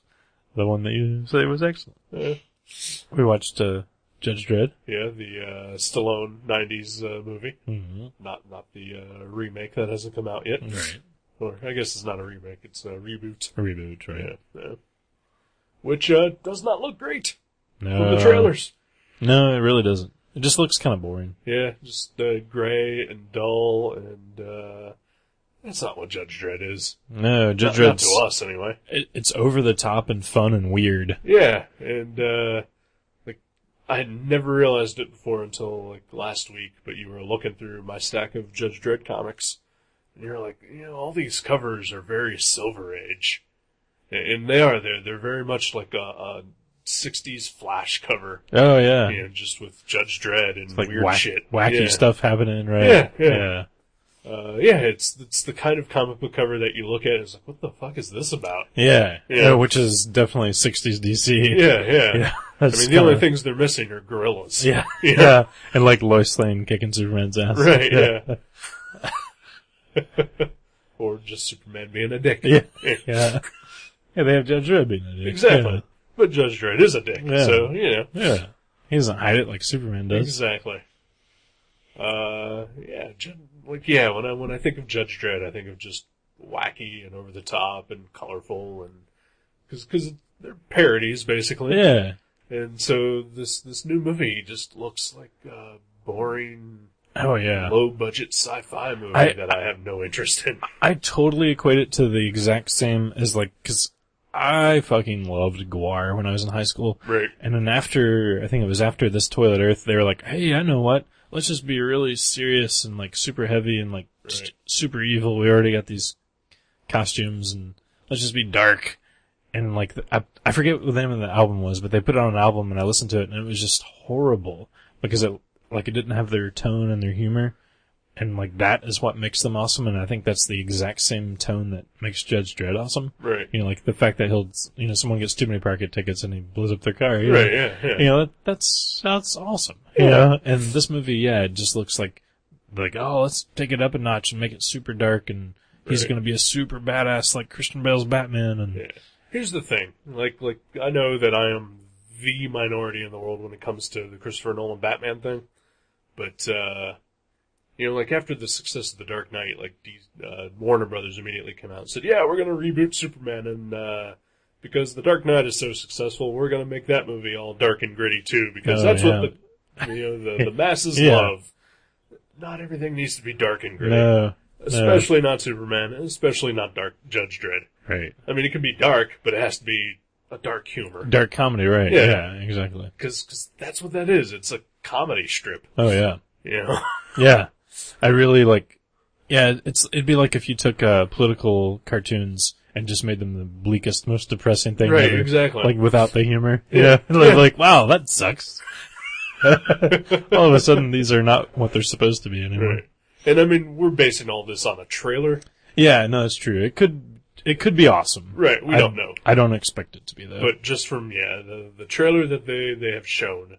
the one that you say was excellent. We watched Judge Dredd. Yeah, the Stallone 90s movie. Mm-hmm. Not the remake that hasn't come out yet. Right. Or I guess it's not a remake, it's a reboot. A reboot, right. Yeah. Which does not look great No. from the trailers. No, it really doesn't. It just looks kind of boring. Yeah, just gray and dull, and that's not what Judge Dredd is. No, Judge Not Dredd's... to us, anyway. It's over the top and fun and weird. Yeah, and I had never realized it before until last week, but you were looking through my stack of Judge Dredd comics, and you're like, all these covers are very Silver Age. And they are. They're very much like a 60s Flash cover. Oh, yeah. Just with Judge Dredd and Like weird shit. wacky stuff happening, right? Yeah. It's the kind of comic book cover that you look at and it's like, what the fuck is this about? Yeah. Yeah. Which is definitely 60s DC. Yeah. I mean, the only things they're missing are gorillas. Yeah. Yeah. Yeah. And like Lois Lane kicking Superman's ass. Right, yeah. Or just Superman being a dick. Yeah. Yeah. Yeah, they have Judge Dredd being a dick. Exactly. But Judge Dredd is a dick, Yeah. so, you know. Yeah. He doesn't hide it like Superman does. Exactly. When I think of Judge Dredd, I think of just wacky and over the top and colorful, and because they're parodies basically. Yeah. And so this new movie just looks like a boring, Oh, yeah. low budget sci-fi movie that I have no interest in. I totally equate it to the exact same as like, cause I fucking loved Gwar when I was in high school. Right. And then I think it was after this Toilet Earth, they were like, hey, I know what? Let's just be really serious and like super heavy and like just super evil. We already got these costumes and let's just be dark. And like, I forget what the name of the album was, but they put it on an album and I listened to it and it was just horrible because it didn't have their tone and their humor. And like, that is what makes them awesome. And I think that's the exact same tone that makes Judge Dredd awesome. Right. You know, like the fact that someone gets too many parking tickets and he blows up their car. Right, yeah. You know, that's awesome. Yeah. You know? And this movie, it just looks like, oh, let's take it up a notch and make it super dark and he's gonna be a super badass like Christian Bale's Batman and... Yeah. Here's the thing. Like, I know that I am the minority in the world when it comes to the Christopher Nolan Batman thing. But, like after the success of The Dark Knight, Warner Brothers immediately came out and said, yeah, we're gonna reboot Superman and, because The Dark Knight is so successful, we're gonna make that movie all dark and gritty too, because that's what the masses love. Not everything needs to be dark and gritty. No. Especially not Superman, and especially not dark Judge Dredd. Right. I mean, it can be dark, but it has to be a dark humor. Dark comedy, right. Yeah, exactly. Because that's what that is. It's a comedy strip. Oh, yeah. You know? Yeah. I really it'd be like if you took, political cartoons and just made them the bleakest, most depressing thing Right, ever. exactly. Like, without the humor. Yeah. Like, wow, that sucks. All of a sudden, these are not what they're supposed to be anymore. Right. And I mean, we're basing all this on a trailer. Yeah, no, it's true. It could be awesome. Right, we don't know. I don't expect it to be, though. But just from, the trailer that they have shown,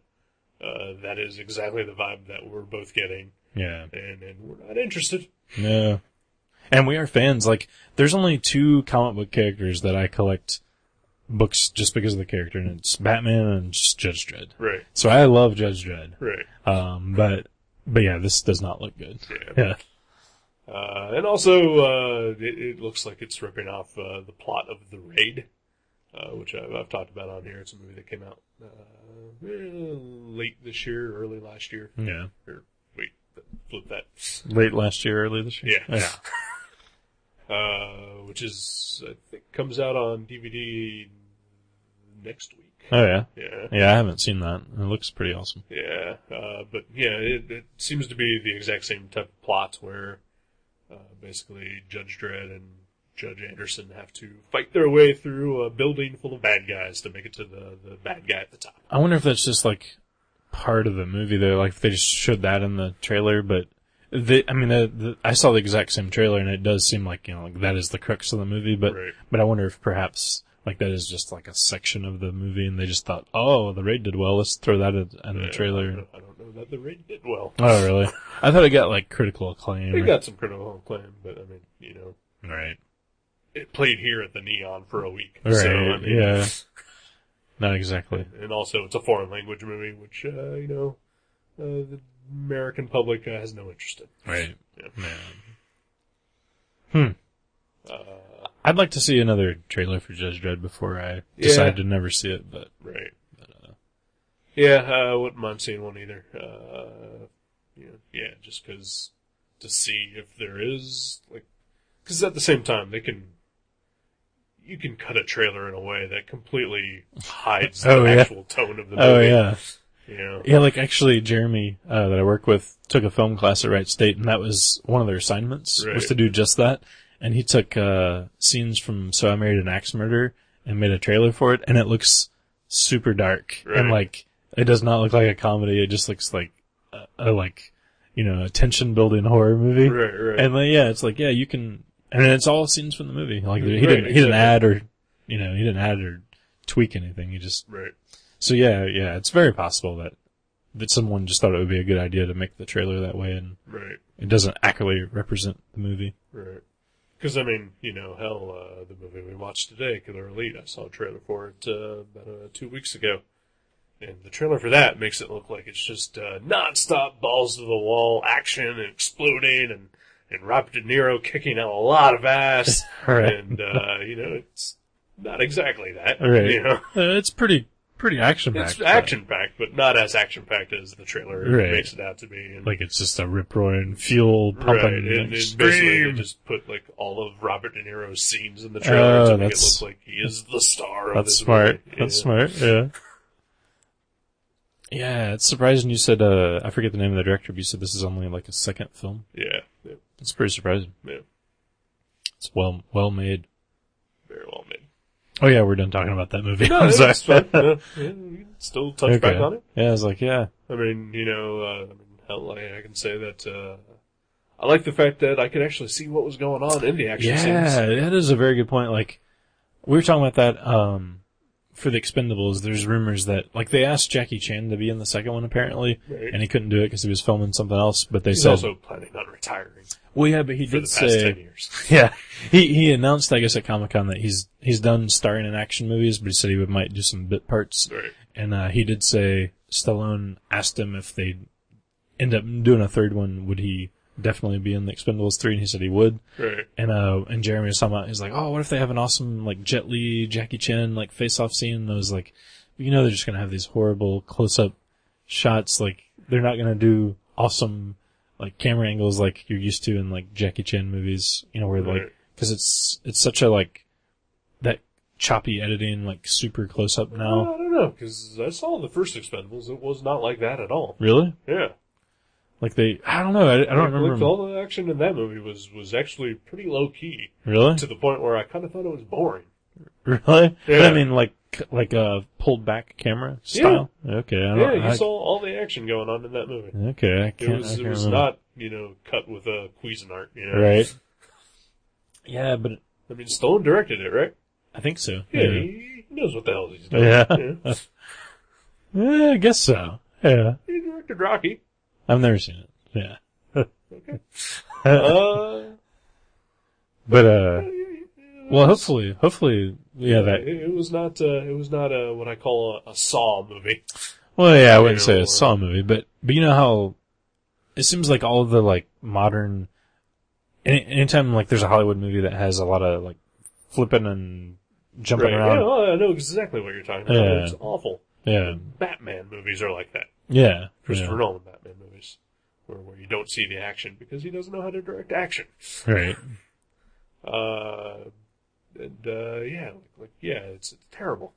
that is exactly the vibe that we're both getting. Yeah. And we're not interested. No. And we are fans. Like, there's only 2 comic book characters that I collect books just because of the character, and it's Batman and just Judge Dredd. Right. So I love Judge Dredd. Right. But yeah, this does not look good. Yeah. And also, it looks like it's ripping off the plot of The Raid, which I've talked about on here. It's a movie that came out late this year, early last year. Yeah. Or, wait, flip that. Late last year, early this year? Yeah. Which is, I think, comes out on DVD next week. Oh, yeah? Yeah. Yeah, I haven't seen that. It looks pretty awesome. Yeah. But, yeah, it seems to be the exact same type of plot where basically Judge Dredd and Judge Anderson have to fight their way through a building full of bad guys to make it to the bad guy at the top. I wonder if that's just, like, part of the movie, though. Like, if they just showed that in the trailer, but... I saw the exact same trailer, and it does seem like, like that is the crux of the movie, but I wonder if perhaps, like, that is just, like, a section of the movie, and they just thought, oh, The Raid did well, let's throw that in the trailer. I don't know that The Raid did well. Oh, really? I thought it got, like, critical acclaim. It got some critical acclaim, but, I mean, Right. It played here at the Neon for a week. Right, so, I mean, yeah. Not exactly. And also, it's a foreign language movie, which, the American public has no interest in. Right. Yeah. I'd like to see another trailer for Judge Dredd before I decide to never see it, but... Right. I wouldn't mind seeing one either. Just because to see if there is, like... Because at the same time, you can cut a trailer in a way that completely hides the actual tone of the movie. Oh, yeah. Yeah, like actually Jeremy, that I work with, took a film class at Wright State, and that was one of their assignments, was to do just that. And he took, scenes from So I Married an Axe Murderer and made a trailer for it, and it looks super dark. Right. And like, it does not look like a comedy, it just looks like, a tension building horror movie. Right. And it's like, you can, and it's all scenes from the movie. Like, he didn't add or tweak anything. You just Right. so yeah, it's very possible that someone just thought it would be a good idea to make the trailer that way, and Right. it doesn't accurately represent the movie. Right. Because, I mean, hell, the movie we watched today, Killer Elite, I saw a trailer for it about 2 weeks ago. And the trailer for that makes it look like it's just non-stop balls to the wall action and exploding and Robert De Niro kicking out a lot of ass. Right. And, it's not exactly that. Right. It's pretty action-packed. It's action-packed, but not as action-packed as the trailer Right. makes it out to be. And, Like it's just a rip-roaring, fuel pumping, right, and like, basically they scream. just put like all of Robert De Niro's scenes in the trailer to make it that's- look like he is the star of That's this smart. movie. That's smart. Yeah. Yeah, it's surprising you said, I forget the name of the director, but you said this is only like a second film. Yeah, yeah, It's pretty surprising. yeah, It's well made. very well made. Oh yeah, we're done talking about that movie. No, I'm sorry. it's fine. Yeah, you can still touch back Okay. on it. Yeah, I was like, yeah. I mean, hell, I can say that I like the fact that I could actually see what was going on in the action Yeah, scenes. that is a very good point. Like, we were talking about that, for the Expendables, there's rumors that, like, they asked Jackie Chan to be in the second one, apparently, Right. and he couldn't do it because he was filming something else, but they He's said, also planning on retiring well, yeah, but he for did the past 10 say, years. yeah, he announced, I guess, at Comic-Con that he's done starring in action movies, but he said he might do some bit parts, Right. and, he did say, Stallone asked him if they end up doing a third one, would he definitely be in the Expendables 3, and he said he would. Right. And Jeremy was talking about, he's like, oh, what if they have an awesome, like, Jet Li, Jackie Chan, like, face-off scene? And I was like, they're just gonna have these horrible close-up shots, like, they're not gonna do awesome, like, camera angles like you're used to in, like, Jackie Chan movies, where, Right. like, cause it's such a, like, that choppy editing, like, super close-up now. I don't know, because I saw the first Expendables. It was not like that at all. Really? Yeah. Like, I don't know, I don't remember. Like, all the action in that movie was actually pretty low-key, Really? to the point where I kind of thought it was boring. Really? Yeah. But I mean, like a pulled back camera style? Okay, I don't Yeah, you saw all the action going on in that movie. Okay, I It can't. was I can't it was remember. not, cut with a Cuisinart, Right. Yeah, but I mean, Stallone directed it, right? I think so. Yeah, Yeah. he knows what the hell he's doing. Yeah. Yeah, I guess so. Yeah. He directed Rocky. I've never seen it. Yeah. Okay. Uh, But, well, hopefully, yeah, that, it was not what I call a Saw movie. well, yeah, I wouldn't You say know, a Saw movie, but you know how it seems like all of the, like, modern, anytime, like, there's a Hollywood movie that has a lot of, like, flipping and jumping Right. around. Yeah, well, I know exactly what you're talking about. Yeah. It's awful. Yeah. Batman movies are like that. Yeah. Christopher Yeah. Nolan Batman movies, where you don't see the action because he doesn't know how to direct action. Right. It's terrible.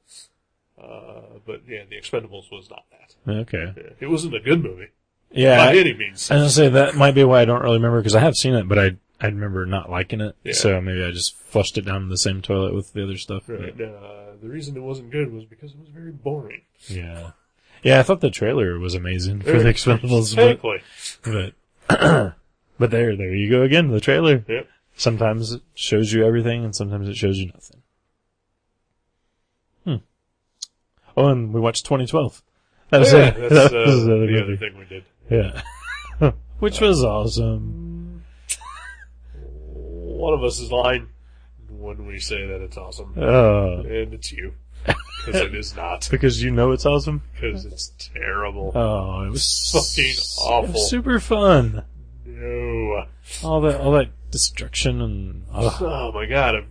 But yeah, The Expendables was not that. Okay. Yeah, it wasn't a good movie Yeah. by any means. I was gonna say that might be why I don't really remember, because I have seen it, but I remember not liking it. Yeah. So maybe I just flushed it down the same toilet with the other stuff. Right. The reason it wasn't good was because it was very boring. Yeah. Yeah, I thought the trailer was amazing for the Expendables, Thankfully. but there you go again, the trailer. Yep. Sometimes it shows you everything, and sometimes it shows you nothing. Oh, and we watched 2012. That was Yeah, it. that's That was the other other movie. thing we did. Yeah. Which was awesome. One of us is lying when we say that it's awesome. And it's you. Because it is not. Because you know it's awesome? Because it's terrible. Oh, it was Fucking awful. It was super fun. No. All that destruction and Oh my god.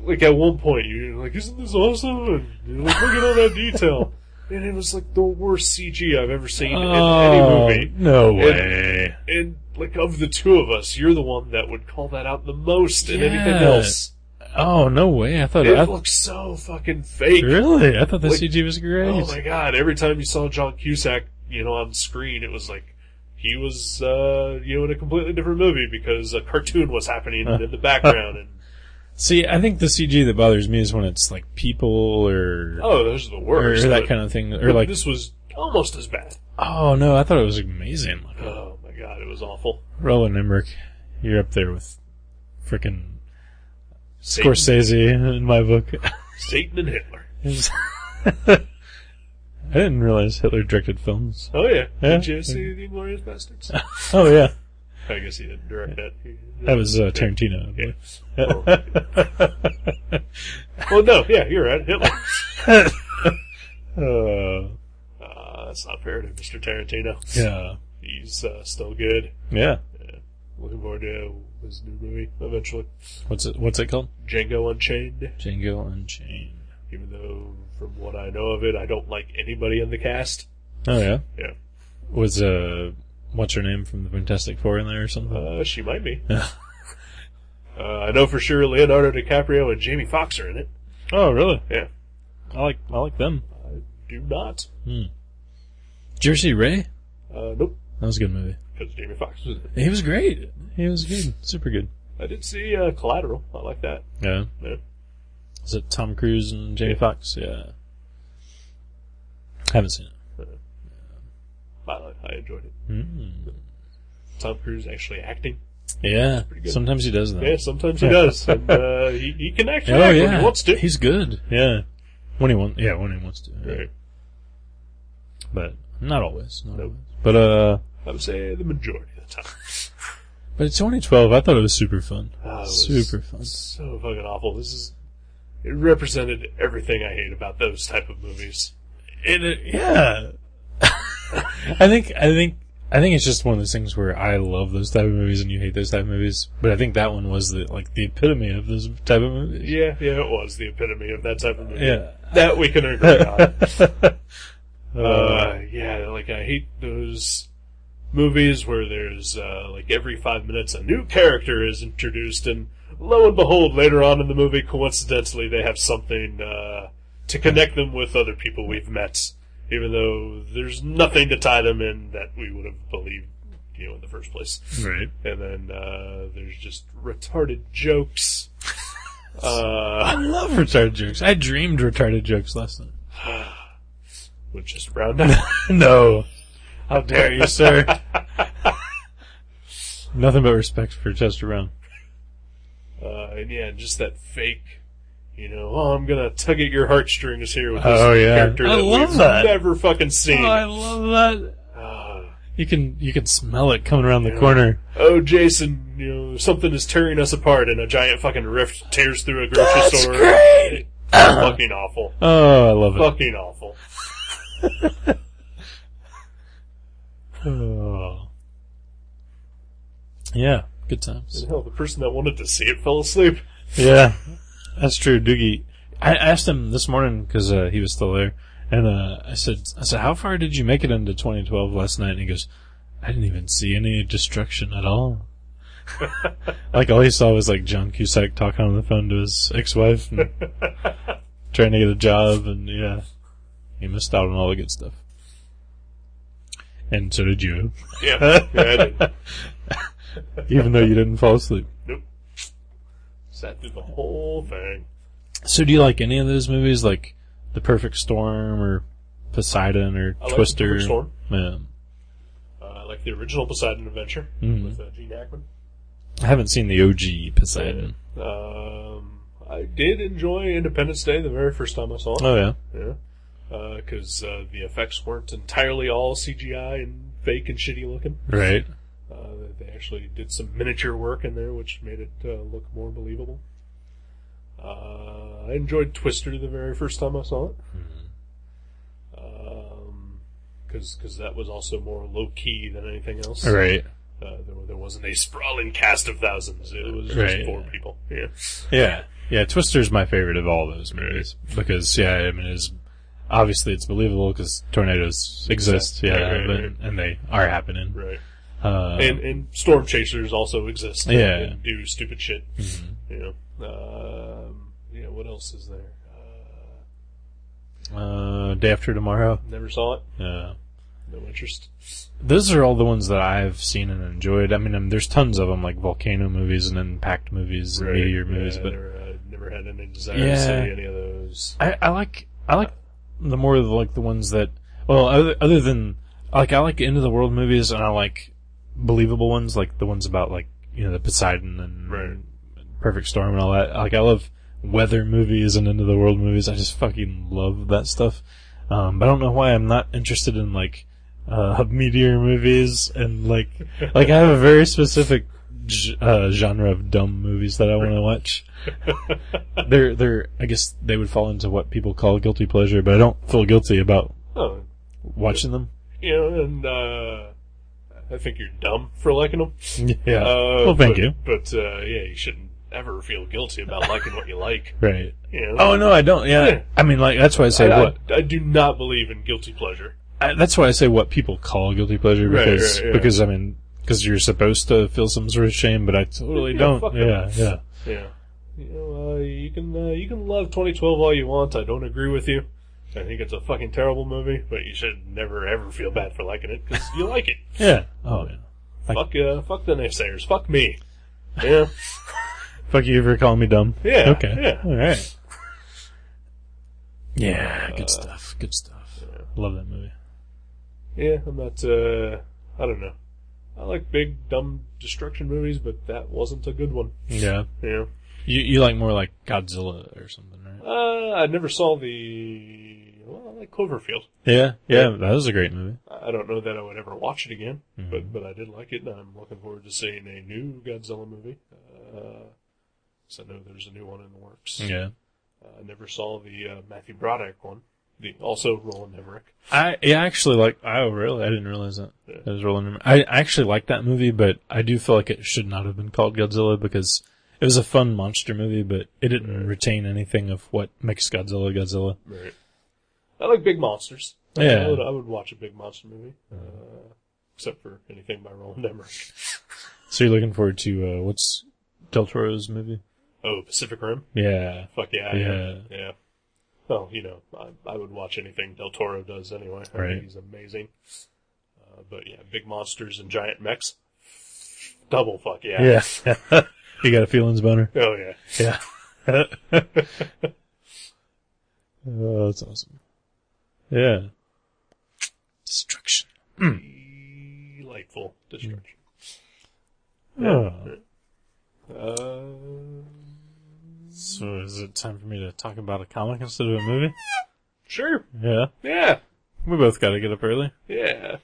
Like at one point you're like, isn't this awesome? And you're like, look at all that detail. And it was like the worst CG I've ever seen in any movie. No way. And like of the two of us, you're the one that would call that out the most in anything Yeah. else. Oh, no way. I thought It I looks so fucking fake. really? I thought the Like, CG was great. Oh my god, every time you saw John Cusack, on screen, it was like he was, in a completely different movie because a cartoon was happening in the background. And See, I think the CG that bothers me is when it's like people or those are the worst. or that but- kind of thing, or but like, this was almost as bad. oh no, I thought it was amazing. Like, Oh my god, it was awful. Roland Emmerich, you're up there with frickin' Satan, Scorsese in my book. Satan and Hitler. His- I didn't realize Hitler directed films. Oh yeah. Yeah. Did you see The Inglourious Bastards? Oh yeah, I guess he didn't direct that. that was Tarantino. I believe. Well, no, yeah, you're right. Hitler. That's not fair to Mr. Tarantino. Yeah, He's still good. yeah. Looking forward to his new movie eventually. What's it called? Django Unchained. Django Unchained. Even though, from what I know of it, I don't like anybody in the cast. Oh yeah. Yeah. Was what's her name from the Fantastic Four in there or something? She might be. Yeah. I know for sure Leonardo DiCaprio and Jamie Foxx are in it. Oh really? Yeah. I like them. I do not. Did you ever see Ray? Nope. That was a good movie. Because Jamie Foxx was in it. He was great. He was good. Super good. I did see Collateral. I like that. Yeah. Yeah. Is it Tom Cruise and Jamie Foxx? Yeah. Haven't seen it. I enjoyed it. Mm. Tom Cruise actually acting. Yeah. pretty good. Sometimes he does that. Yeah, sometimes he does. And he can actually Oh act yeah. when he wants to. He's good. Yeah. When he wants to. Yeah. Right. But not always. Not Nope. always. But I would say the majority of the time. But it's 2012. I thought it was super fun. It was Super fun. So fucking awful. It represented everything I hate about those type of movies. Yeah. I think it's just one of those things where I love those type of movies and you hate those type of movies. But I think that one was the epitome of those type of movies. Yeah, it was the epitome of that type of movie. Yeah. That we can agree on. Uh, Yeah, I hate those movies where there's, every 5 minutes a new character is introduced, and lo and behold, later on in the movie, coincidentally, they have something, to connect them with other people we've met, even though there's nothing to tie them in that we would have believed, in the first place. right. And then, there's just retarded jokes. I love retarded jokes. I dreamed retarded jokes last night. With just round up. No. How dare you, sir? Nothing but respect for Chester Brown. And yeah, just that fake, I'm gonna tug at your heartstrings here with this Oh, yeah. character I that love we've that. never fucking seen. Oh, I love that. You can smell it coming around the Yeah. corner. Oh, Jason, something is tearing us apart, and a giant fucking rift tears through a grocery That's store. great! Fucking awful. Oh, I love it. Fucking awful. Oh. Yeah, good times. And hell, the person that wanted to see it fell asleep. Yeah, that's true. Doogie, I asked him this morning because he was still there, and I said, how far did you make it into 2012 last night? And he goes, I didn't even see any destruction at all. All he saw was John Cusack talking on the phone to his ex-wife and trying to get a job, and yeah, he missed out on all the good stuff. And so did you. Yeah, I did. Even though you didn't fall asleep. Nope. Sat through the whole thing. So do you like any of those movies, like The Perfect Storm or Poseidon or I like Twister? The Perfect Storm. Yeah. I like the original Poseidon Adventure with Gene Hackman. I haven't seen the OG Poseidon. I did enjoy Independence Day the very first time I saw it. Oh yeah. Yeah. Because the effects weren't entirely all CGI and fake and shitty looking. Right. They actually did some miniature work in there, which made it look more believable. I enjoyed Twister the very first time I saw it. Because that was also more low-key than anything else. Right. There wasn't a sprawling cast of thousands. It was just Right. 4 people. Yeah. Yeah. Yeah. Twister's my favorite of all those movies because obviously it's believable because tornadoes exist. Exactly. Yeah, Right. and they are happening. Right. Uh, And storm chasers also exist. Yeah. And do stupid shit. mhm. What else is there? Day After Tomorrow. Never saw it. Yeah. No interest. Those are all the ones that I've seen and enjoyed. I mean, there's tons of them, like volcano movies and Impact movies and meteor movies, but never had any desire Yeah. to see any of those. I like the more of the ones that, well, other than, I like End of the World movies, and I like believable ones, like the ones about the Poseidon and Right. Perfect Storm and all that. I love weather movies and end of the world movies. I just fucking love that stuff. But I don't know why I'm not interested in like meteor movies and like I have a very specific genre of dumb movies that I want to watch. They're I guess they would fall into what people call guilty pleasure, but I don't feel guilty about watching them. You know, and I think you're dumb for liking them. Yeah. Well, thank you. But yeah, you shouldn't ever feel guilty about liking what you like. Right. You know? Oh no, I don't. Yeah. I mean, like that's why I say I do not believe in guilty pleasure. That's why I say what people call guilty pleasure because Right, yeah. because I mean because you're supposed to feel some sort of shame, but I totally don't. Fuck Yeah, them. yeah. Yeah. You know, you can love 2012 all you want. I don't agree with you. I think it's a fucking terrible movie, but you should never ever feel bad for liking it because you like it. Yeah. Oh yeah. Fuck the naysayers. Fuck me. Yeah. Fuck you for calling me dumb. Yeah. Okay. Yeah. All right. Yeah. Good stuff. Good stuff. Yeah. Love that movie. Yeah, I'm not, I don't know. I like big, dumb destruction movies, but that wasn't a good one. Yeah. Yeah. You like more like Godzilla or something, right? I never saw I like Cloverfield. Yeah. Yeah. That was a great movie. I don't know that I would ever watch it again, Mhm. but I did like it, and I'm looking forward to seeing a new Godzilla movie. So I know there's a new one in the works. Yeah. I never saw the Matthew Broderick one. Also Roland Emmerich. I actually like. Oh, really? I didn't realize that. Yeah. That was Roland. I actually like that movie, but I do feel like it should not have been called Godzilla because it was a fun monster movie, but it didn't retain anything of what makes Godzilla Godzilla. Right. I like big monsters. Yeah. I would watch a big monster movie, except for anything by Roland Emmerich. So you're looking forward to what's Del Toro's movie? Oh, Pacific Rim? Yeah. Fuck yeah. Yeah. Yeah. Well, you know, I would watch anything Del Toro does anyway. I Right. think he's amazing. But yeah, big monsters and giant mechs. Double fuck yeah. Yeah. You got a feelings boner? Oh yeah. Yeah. Oh, that's awesome. Yeah. Destruction. Delightful destruction. Oh. So is it time for me to talk about a comic instead of a movie? Sure. Yeah. Yeah. We both gotta get up early. Yeah.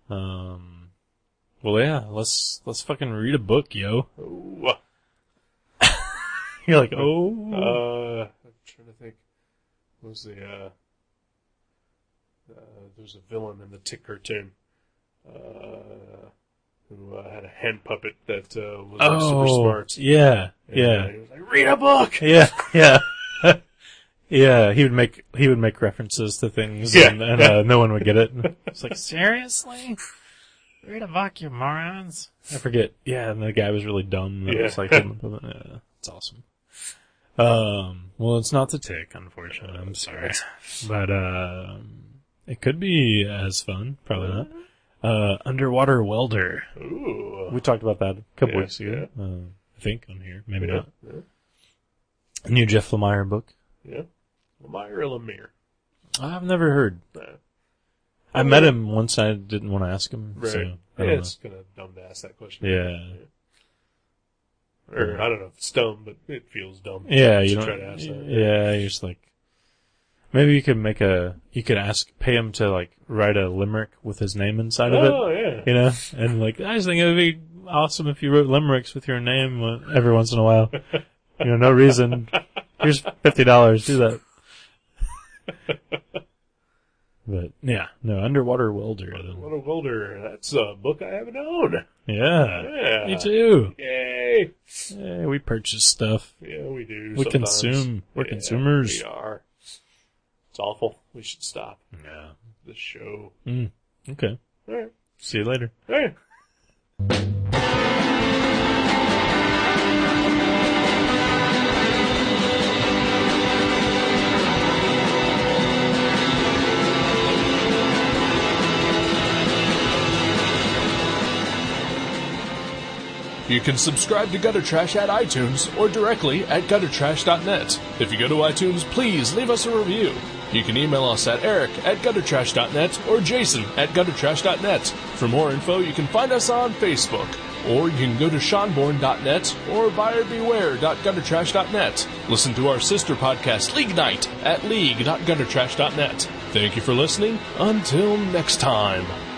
Well, yeah, let's fucking read a book, yo. Oh. You're like, oh. I'm trying to think. What was there's a villain in the Tick cartoon, who had a hand puppet that was super smart. Yeah, And, yeah. he was like, read a book! Yeah, yeah. Yeah, he would make references to things Yeah. and no one would get it. It's like, seriously? Read a book, you morons. I forget. Yeah, and the guy was really dumb. That Yeah. was like, yeah, it's awesome. Well, it's not the Tick, unfortunately. I'm sorry. But, it could be as fun. Probably not. Underwater Welder. Ooh. We talked about that a couple Yeah, weeks ago. I think on here. Maybe Yeah. not. Yeah. A new Jeff Lemire book. Yeah. Lemire or Lemire? I've never heard. Nah. I met him once. I didn't want to ask him. Right. So, I Yeah, don't it's kind of dumb to ask that question. Yeah. Or, I don't know if it's dumb, but it feels dumb. know. Yeah, to you don't. try to ask that. Yeah, you're just like. Maybe you could pay him to like write a limerick with his name inside of it. Oh, yeah. You know, and like I just think it would be awesome if you wrote limericks with your name every once in a while. You know, no reason. Here's $50. Do that. But yeah, no, Underwater Welder. What a welder. That's a book I haven't owned. Yeah, Yeah. me too. Yay. Yeah, we purchase stuff. Yeah, we do. We sometimes. consume. We're Yeah, consumers. We are. It's awful. We should stop Yeah. this show. Okay. All right. See you later. All right. You can subscribe to Gutter Trash at iTunes or directly at guttertrash.net. If you go to iTunes, please leave us a review. You can email us at eric@guttertrash.net or jason@guttertrash.net. For more info, you can find us on Facebook. or you can go to seanborn.net or buyerbeware.guttertrash.net. Listen to our sister podcast, League Night, at league.guttertrash.net. Thank you for listening. Until next time.